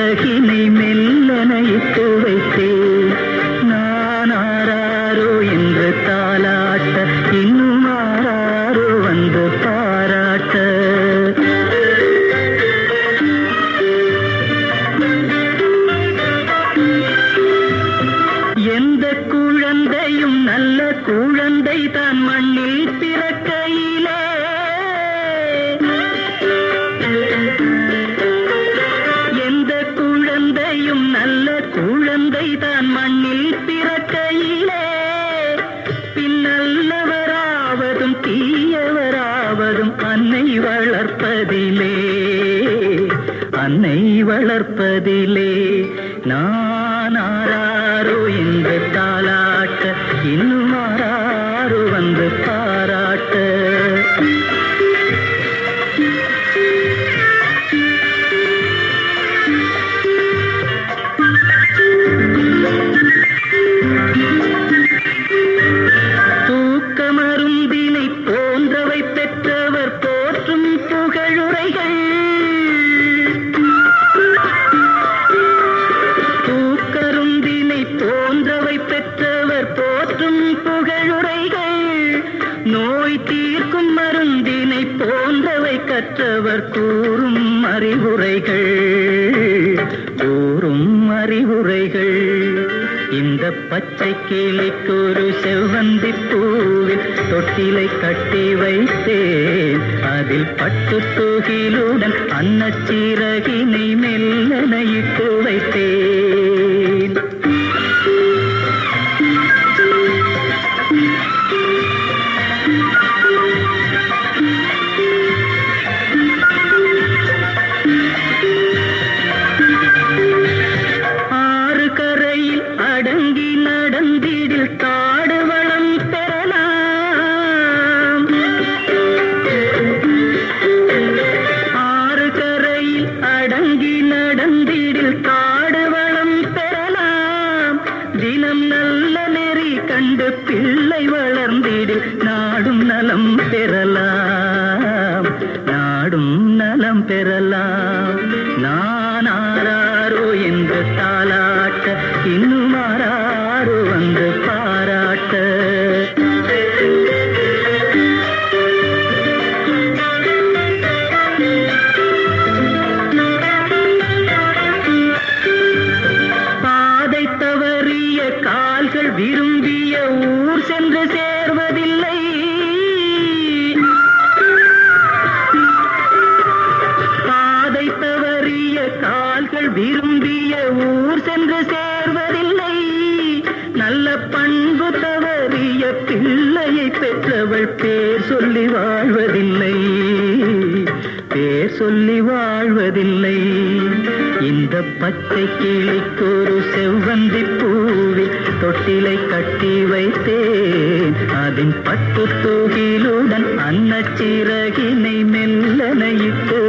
அன்னச்சிறகினை மெல்லனையிட்டு வைத்தேன். நான் ஆராரோ என்று தாலாட்ட, இன்னும் ஆராரோ வந்து பாராட்ட. எந்த குழந்தையும் நல்ல குழந்தை தான் மண்ணில் பிறக்கையிலே, எந்த குழந்தையும் நல்ல குழந்தை தான் மண்ணில் பிறக்கையிலே, பின் நல்லவராவதும் தீயவராவதும் அன்னை வளர்ப்பதிலே, அன்னை வளர்ப்பதிலே. நான் ஆராரோ என்று தாலாட்ட, இன்னும் ஆராரோ வந்து பாராட்ட. தூக்க மருந்தினை போன்றவை பெற்றவர் போற்றும் புகழுரைகள், தூக்கருந்தினை போன்றவை பெற்றவர் போற்றும் புகழுரைகள், நோய் தீர்க்கும் மருந்தினை போன்றவை கற்றவர் கூறும் அறிவுரைகள், கூறும் அறிவுரைகள். இந்த பச்சை கிளிக்கு ஒரு செவ்வந்தி பூவில் தொட்டிலை கட்டி வைத்தேன். அதில் பட்டு தூகிலுடன் அன்னச்சிறகினை மெல்லனையிட்டு வைத்தேன். ஆறு கரையில் அடங்கி நடந்திடில் காடு வளம் பெறலாம். ஆறு கரையில் அடங்கி நடந்திடில் காடு வளம் பெறலாம். தினம் நல்ல நெறி கண்டு பிள்ளை வளர்ந்திடில் நாடும் நலம் பெறலாம், நாடும் நலம் பெறலாம். நான் ஆராரோ என்று தாலாட்ட, இன்னும் ஆராரோ வந்து பாராட்ட. பாதை தவறிய கால்கள் விரும்பிய ஊர் சென்று சேர்வதில்லை. பாதை தவறிய கால்கள் விரும்பிய ஊர் சென்று சேர்வதில்லை. நல்ல பண்பு தவறிய பிள்ளையை பெற்றவள் பேர் சொல்லி வாழ்வதில்லை, பேர் சொல்லி வாழ்வதில்லை. இந்த பச்சை கிளிக்கு ஒரு செவ்வந்தி பூவில் தொட்டிலை கட்டி வைத்தேன். அதன் பட்டு தூகிலுடன் அன்னச்சிறகினை மெல்லனையிட்டு